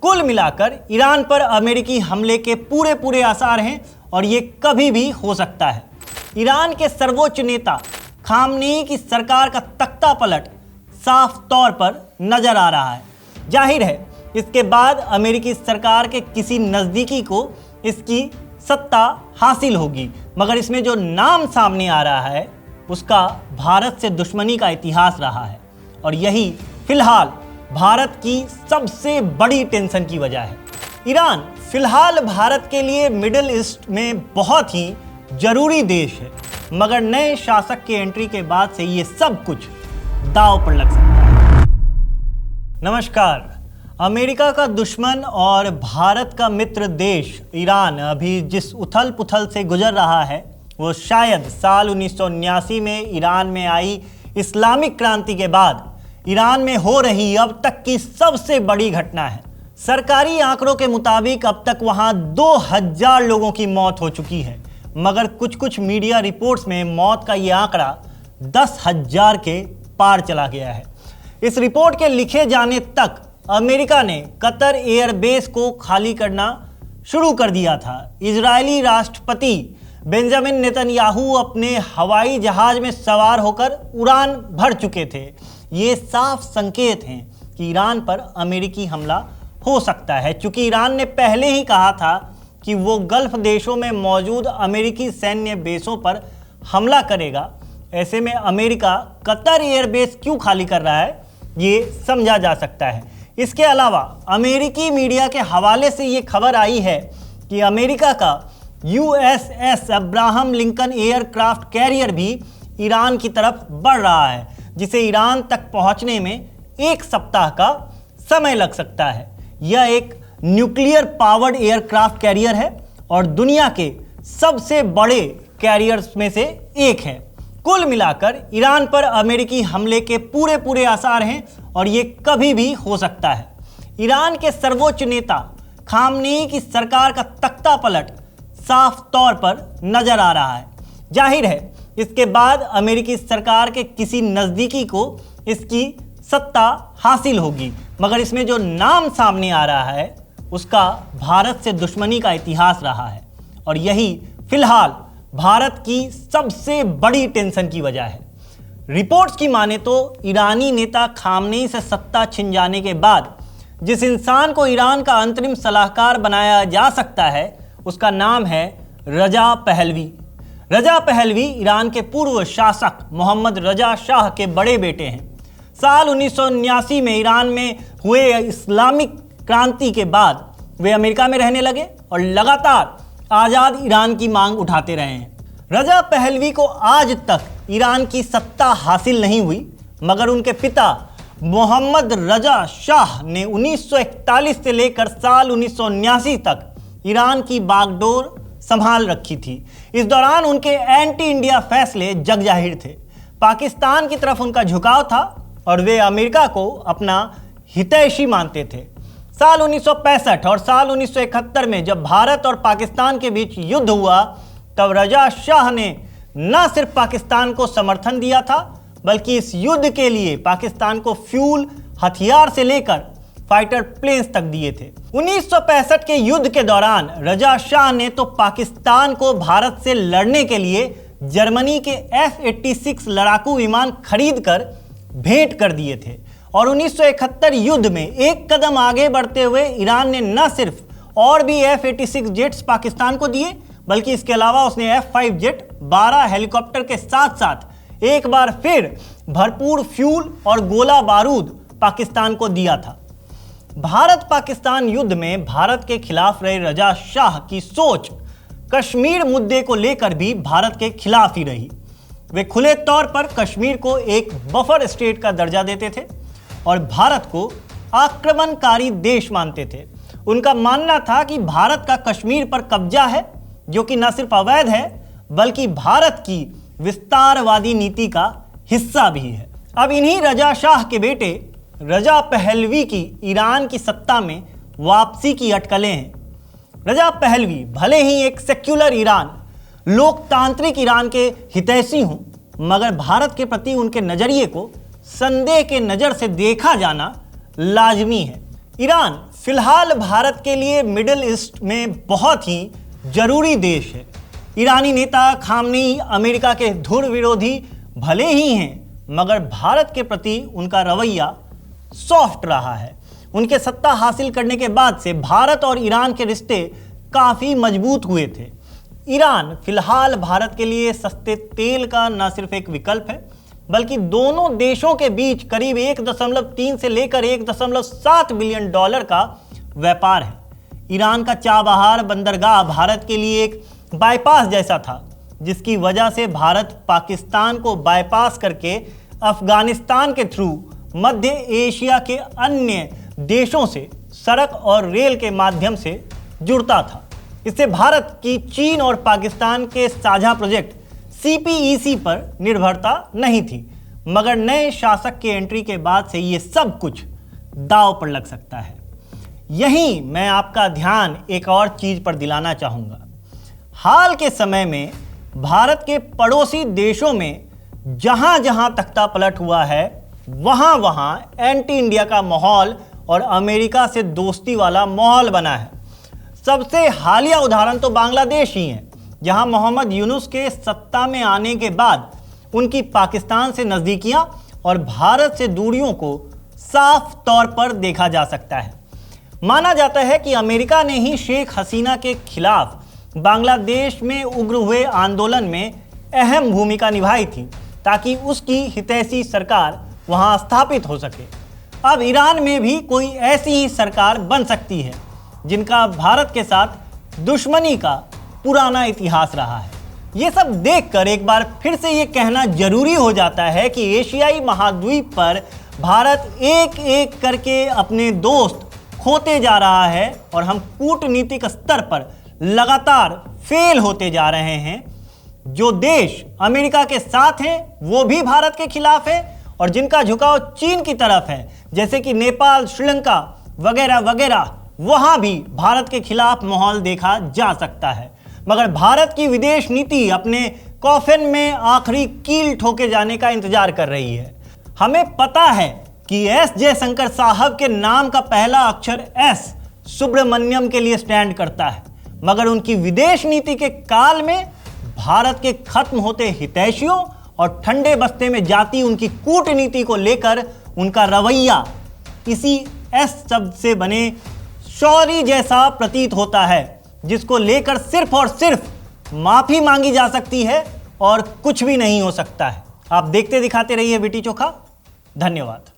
कुल मिलाकर ईरान पर अमेरिकी हमले के पूरे आसार हैं और ये कभी भी हो सकता है। ईरान के सर्वोच्च नेता खामनेई की सरकार का तख्ता पलट साफ तौर पर नजर आ रहा है। जाहिर है इसके बाद अमेरिकी सरकार के किसी नज़दीकी को इसकी सत्ता हासिल होगी, मगर इसमें जो नाम सामने आ रहा है उसका भारत से दुश्मनी का इतिहास रहा है और यही फिलहाल भारत की सबसे बड़ी टेंशन की वजह है। ईरान फिलहाल भारत के लिए मिडिल ईस्ट में बहुत ही जरूरी देश है, मगर नए शासक के एंट्री के बाद से ये सब कुछ दांव पर लग सकता है। नमस्कार। अमेरिका का दुश्मन और भारत का मित्र देश ईरान अभी जिस उथल पुथल से गुजर रहा है वो शायद साल 1979 में ईरान में आई इस्लामिक क्रांति के बाद ईरान में हो रही अब तक की सबसे बड़ी घटना है। सरकारी आंकड़ों के मुताबिक अब तक वहां 2000 लोगों की मौत हो चुकी है, मगर कुछ मीडिया रिपोर्ट्स में मौत का ये आंकड़ा 10,000 के पार चला गया है। इस रिपोर्ट के लिखे जाने तक अमेरिका ने कतर एयरबेस को खाली करना शुरू कर दिया था। इजरायली राष्ट्रपति बेंजामिन नेतन्याहू अपने हवाई जहाज में सवार होकर उड़ान भर चुके थे। ये साफ संकेत हैं कि ईरान पर अमेरिकी हमला हो सकता है, क्योंकि ईरान ने पहले ही कहा था कि वो गल्फ देशों में मौजूद अमेरिकी सैन्य बेसों पर हमला करेगा। ऐसे में अमेरिका कतर एयरबेस क्यों खाली कर रहा है ये समझा जा सकता है। इसके अलावा अमेरिकी मीडिया के हवाले से ये खबर आई है कि अमेरिका का USS Abraham Lincoln aircraft carrier भी ईरान की तरफ बढ़ रहा है, जिसे ईरान तक पहुंचने में 1 सप्ताह का समय लग सकता है। यह एक न्यूक्लियर पावर्ड एयरक्राफ्ट कैरियर है और दुनिया के सबसे बड़े कैरियर्स में से एक है। कुल मिलाकर ईरान पर अमेरिकी हमले के पूरे आसार हैं और ये कभी भी हो सकता है। ईरान के सर्वोच्च नेता खामनेई की सरकार का तख्ता पलट साफ तौर पर नजर आ रहा है। जाहिर है इसके बाद अमेरिकी सरकार के किसी नज़दीकी को इसकी सत्ता हासिल होगी, मगर इसमें जो नाम सामने आ रहा है उसका भारत से दुश्मनी का इतिहास रहा है और यही फिलहाल भारत की सबसे बड़ी टेंशन की वजह है। रिपोर्ट्स की माने तो ईरानी नेता खामनेई से सत्ता छिन जाने के बाद जिस इंसान को ईरान का अंतरिम सलाहकार बनाया जा सकता है उसका नाम है Reza Pahlavi. Reza Pahlavi Iran के पूर्व शासक मोहम्मद रजा शाह के बड़े बेटे हैं। साल 1979 में ईरान में हुए इस्लामिक क्रांति के बाद वे अमेरिका में रहने लगे और लगातार आज़ाद ईरान की मांग उठाते रहे हैं। रजा पहलवी को आज तक ईरान की सत्ता हासिल नहीं हुई, मगर उनके पिता मोहम्मद रजा शाह ने 1941 से लेकर साल 1979 तक ईरान की बागडोर संभाल रखी थी। इस दौरान उनके एंटी इंडिया फैसले जग जाहिर थे। पाकिस्तान की तरफ उनका झुकाव था और वे अमेरिका को अपना हितैषी मानते थे। साल 1965 और साल 1971 में जब भारत और पाकिस्तान के बीच युद्ध हुआ तब रजा शाह ने न सिर्फ पाकिस्तान को समर्थन दिया था, बल्कि इस युद्ध के लिए पाकिस्तान को फ्यूल, हथियार से लेकर फाइटर प्लेन्स तक दिए थे। 1965 के युद्ध के दौरान रजा शाह ने तो पाकिस्तान को भारत से लड़ने के लिए जर्मनी के F-86 लड़ाकू विमान खरीदकर भेंट कर दिए थे और 1971 युद्ध में एक कदम आगे बढ़ते हुए ईरान ने न सिर्फ और भी F-86 जेट्स पाकिस्तान को दिए, बल्कि इसके अलावा उसने F-5 जेट 12 हेलीकॉप्टर के साथ साथ एक बार फिर भरपूर फ्यूल और गोला बारूद पाकिस्तान को दिया था। भारत पाकिस्तान युद्ध में भारत के खिलाफ रहे रजा शाह की सोच कश्मीर मुद्दे को लेकर भी भारत के खिलाफ ही रही। वे खुले तौर पर कश्मीर को एक बफर स्टेट का दर्जा देते थे और भारत को आक्रमणकारी देश मानते थे। उनका मानना था कि भारत का कश्मीर पर कब्जा है, जो कि न सिर्फ अवैध है बल्कि भारत की विस्तारवादी नीति का हिस्सा भी है। अब इन्हीं रजा शाह के बेटे रजा पहलवी की ईरान की सत्ता में वापसी की अटकलें हैं। रजा पहलवी भले ही एक सेक्युलर ईरान, लोकतांत्रिक ईरान के हितैषी हों, मगर भारत के प्रति उनके नज़रिए को संदेह के नज़र से देखा जाना लाजमी है। ईरान फिलहाल भारत के लिए मिडिल ईस्ट में बहुत ही जरूरी देश है। ईरानी नेता खामनेई अमेरिका के धुर विरोधी भले ही हैं, मगर भारत के प्रति उनका रवैया सॉफ्ट रहा है। उनके सत्ता हासिल करने के बाद से भारत और ईरान के रिश्ते काफ़ी मजबूत हुए थे। ईरान फिलहाल भारत के लिए सस्ते तेल का न सिर्फ एक विकल्प है, बल्कि दोनों देशों के बीच करीब 1.3 से लेकर 1.7 बिलियन डॉलर का व्यापार है। ईरान का चाबहार बंदरगाह भारत के लिए एक बाईपास जैसा था, जिसकी वजह से भारत पाकिस्तान को बाईपास करके अफगानिस्तान के थ्रू मध्य एशिया के अन्य देशों से सड़क और रेल के माध्यम से जुड़ता था। इससे भारत की चीन और पाकिस्तान के साझा प्रोजेक्ट CPEC पर निर्भरता नहीं थी, मगर नए शासक के एंट्री के बाद से ये सब कुछ दांव पर लग सकता है। यहीं मैं आपका ध्यान एक और चीज़ पर दिलाना चाहूँगा। हाल के समय में भारत के पड़ोसी देशों में जहाँ जहाँ तख्ता पलट हुआ है, वहाँ वहाँ एंटी इंडिया का माहौल और अमेरिका से दोस्ती वाला माहौल बना है। सबसे हालिया उदाहरण तो बांग्लादेश ही है, जहां मोहम्मद यूनुस के सत्ता में आने के बाद उनकी पाकिस्तान से नज़दीकियां और भारत से दूरियों को साफ तौर पर देखा जा सकता है। माना जाता है कि अमेरिका ने ही शेख हसीना के खिलाफ बांग्लादेश में उग्र हुए आंदोलन में अहम भूमिका निभाई थी, ताकि उसकी हितैषी सरकार वहां स्थापित हो सके। अब ईरान में भी कोई ऐसी ही सरकार बन सकती है, जिनका भारत के साथ दुश्मनी का पुराना इतिहास रहा है। ये सब देखकर एक बार फिर से ये कहना जरूरी हो जाता है कि एशियाई महाद्वीप पर भारत एक एक करके अपने दोस्त खोते जा रहा है और हम कूटनीतिक स्तर पर लगातार फेल होते जा रहे हैं। जो देश अमेरिका के साथ हैं वो भी भारत के खिलाफ है, और जिनका झुकाव चीन की तरफ है, जैसे कि नेपाल, श्रीलंका वगैरह वगैरह, वहाँ भी भारत के खिलाफ माहौल देखा जा सकता है। मगर भारत की विदेश नीति अपने कॉफिन में आखिरी कील ठोके जाने का इंतजार कर रही है। हमें पता है कि एस जयशंकर साहब के नाम का पहला अक्षर एस सुब्रमण्यम के लिए स्टैंड करता है, मगर उनकी विदेश नीति के काल में भारत के खत्म होते हितैषियों और ठंडे बस्ते में जाती उनकी कूटनीति को लेकर उनका रवैया इसी एस शब्द से बने शौरी जैसा प्रतीत होता है, जिसको लेकर सिर्फ और सिर्फ माफी मांगी जा सकती है और कुछ भी नहीं हो सकता है। आप देखते दिखाते रहिए बीटी चोखा। धन्यवाद।